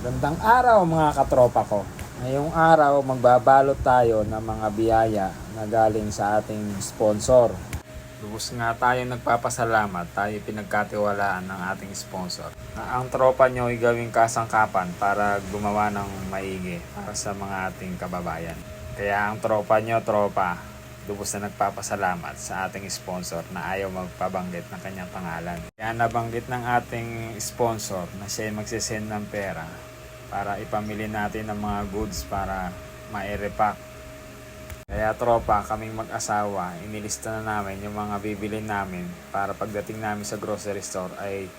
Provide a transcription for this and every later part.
Gandang araw mga katropa ko. Ngayong araw magbabalot tayo ng mga biyaya na galing sa ating sponsor. Lubos nga tayo nagpapasalamat, tayo pinagkatiwalaan ng ating sponsor na ang tropa nyo ay gawing kasangkapan para gumawa ng maigi para sa mga ating kababayan. Kaya ang tropa nyo, lubos na nagpapasalamat sa ating sponsor na ayaw magpabanggit ng kanyang pangalan. Kaya nabanggit ng ating sponsor na siya magsisend ng pera para ipamili natin ng mga goods para ma-repack. Kaya tropa, kaming mag-asawa, inilista na namin yung mga bibili namin para pagdating namin sa grocery store ay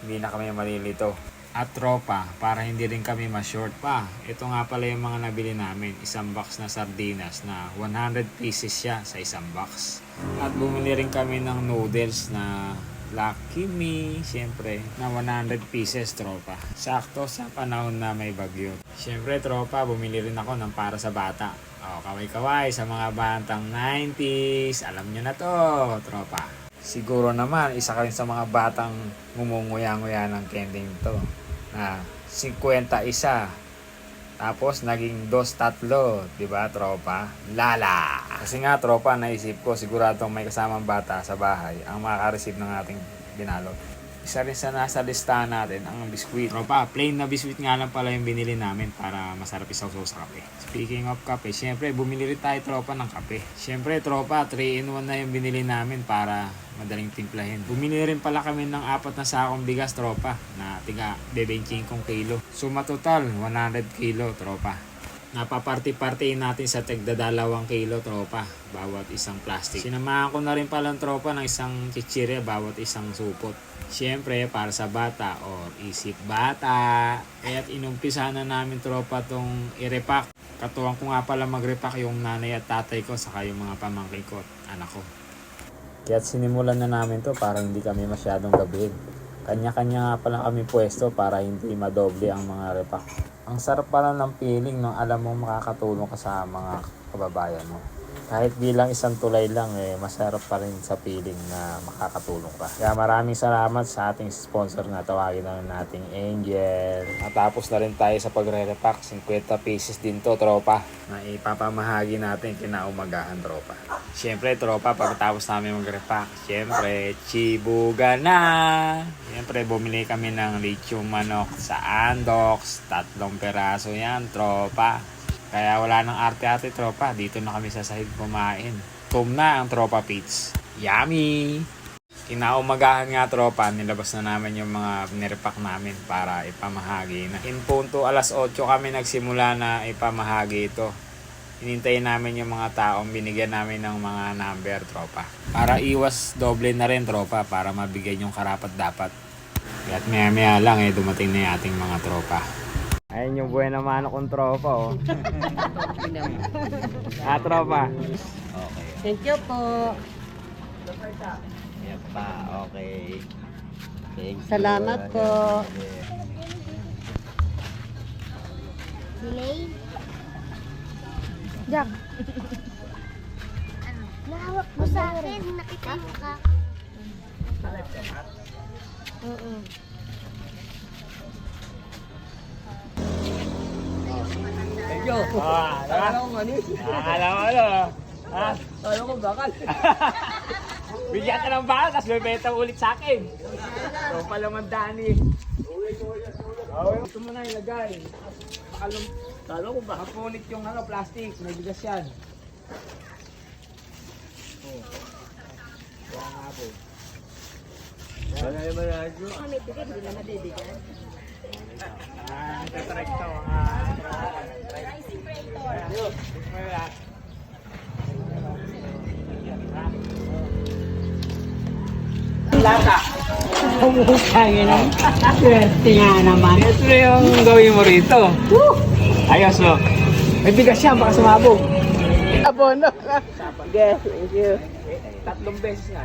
hindi na kami malilito. At tropa, para hindi rin kami ma-short pa, ito nga pala yung mga nabili namin. Isang box na sardinas na 100 pieces siya sa isang box. At bumili rin kami ng noodles na Lucky Me, syempre, na 100 pieces tropa. Sakto sa panahon na may bagyo. Syempre tropa, bumili rin ako ng para sa bata. Kaway-kaway sa mga batang 90s. Alam nyo na to, tropa. Siguro naman, isa ka rin sa mga batang ngumunguya-nguya ng kending to. Na 50 isa. Tapos naging 2-3, di ba tropa? Lala! Kasi nga tropa, naisip ko siguradong may kasamang bata sa bahay ang makaka-receive ng ating binalot. Isa rin sa nasa listahan natin ang biskwit. Tropa, plain na biskwit nga lang pala yung binili namin para masarap isaw-saw sa kape. Speaking of kape, syempre bumili rin tayo tropa ng kape. Syempre tropa, 3-in-1 na yung binili namin para madaling timplahin. Bumili rin pala kami ng 4 na sakong bigas tropa na tiga 25 kilo. Suma total 100 kilo tropa. Napaparty-party natin sa tigda 2 kilo tropa bawat isang plastic. Sinamahan ko na rin pala ng tropa ng isang chichirya bawat isang supot. Siyempre para sa bata or isip bata. Kaya't inumpisa na namin tropa tong i-repack. Katuwang ko nga pala mag-repack yung nanay at tatay ko saka yung mga pamangkin ko at anak ko. Kaya't sinimulan na namin to para hindi kami masyadong gabihin. Kanya-kanya nga pala kami pwesto para hindi madoble ang mga repack. Ang sarap pala ng feeling nung alam mo makakatulong ka sa mga kababayan mo. Kahit bilang isang tulay lang, masarap pa rin sa feeling na makakatulong ka. Kaya maraming salamat sa ating sponsor na tawagin na nating Angel. Natapos na rin tayo sa pagre-repack. 50 pieces din to tropa na ipapamahagi natin kinaumagahan tropa. Siyempre tropa, pagkatapos namin mag-repack, siyempre chibuga na. Siyempre bumili kami ng lechong manok sa Andox. 3 peraso yan tropa. Kaya wala nang arte-arte tropa, dito na kami sa sahig kumain. Tom na ang tropa pits. Yummy! Kinaumagahan nga tropa, nilabas na namin yung mga nirepack namin para ipamahagi na. In punto alas 8 kami nagsimula na ipamahagi ito. Hinintayin namin yung mga taong binigyan namin ng mga number tropa. Para iwas doble na rin tropa, para mabigay yung karapat dapat. At maya lang dumating na yung ating mga tropa. Ayun yung buhay na mano kong tropa tropa. Okay. Thank you po. Yan pa, okay. Thank you. Salamat po. Delay? Jack. Nahawak mo sa akin. Nakita mo ka. Oo. Thank you. Akala ko ano? Akala mo ano? Ha? Ano ko bakal? Bigyan ka ng bakal, tapos may beta ulit sa akin. Ito pala mandani. Ito mo na ilagay. Talo ko ba? Mapunit yung plastic, may bigas yan. Kaya nga po. Wala naman na ito. Kami tigil, hindi na mabibigyan. Nagtatrek to. Lata. Kaya na. Swerte nga naman. Ito na yung gawin mo rito. Ayos mo. May bigas yan, baka sumabog. Abono. Yes, thank you. 3 beses nga.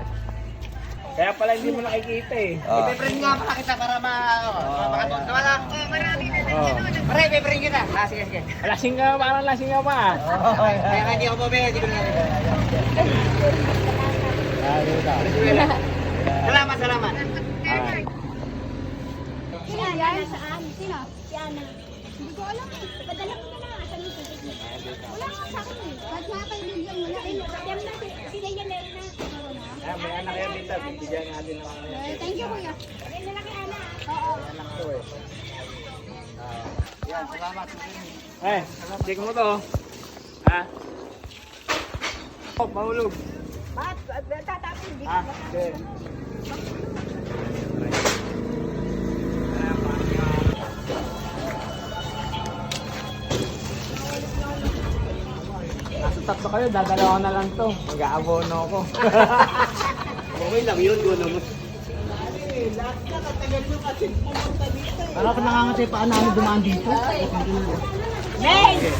Kaya pala hindi mo nakikita Ipe-print nga pa kita para makanood naman lang. Marami na nagkanood. Pare, ipe-print kita. Sige. Lasing ka, parang lasing ka pa. Kaya nga hindi ako bumili, hindi ko na Salamat. Sino yan? Saan? Sino? Si Ana. Hindi ko alam eh. Padala ko na lang. Asan yung ticket mo? Wala nga sa akin eh. Kahit mga kaibigan mo na. Yan na, sila yan meron na. May anak yan dito. Bibigyan natin ng mga yan. Thank you, kuya. Yan na lang kay Ana. Oo. Anak to eh. Yan, salamat. Check mo to. Ha? Oh, mahulog. Bakit? Tatapin. Hindi Ha? Okay. Nasa tatlo kayo, dadalawa na lang to. Mag-aabono ako. Okay lang yun, doon naman. Para pa nangangatay pa namin dumaan dito.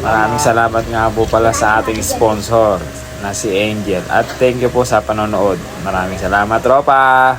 Maraming salamat nga po pala sa ating sponsor na si Angel. At thank you po sa panonood. Maraming salamat, tropa!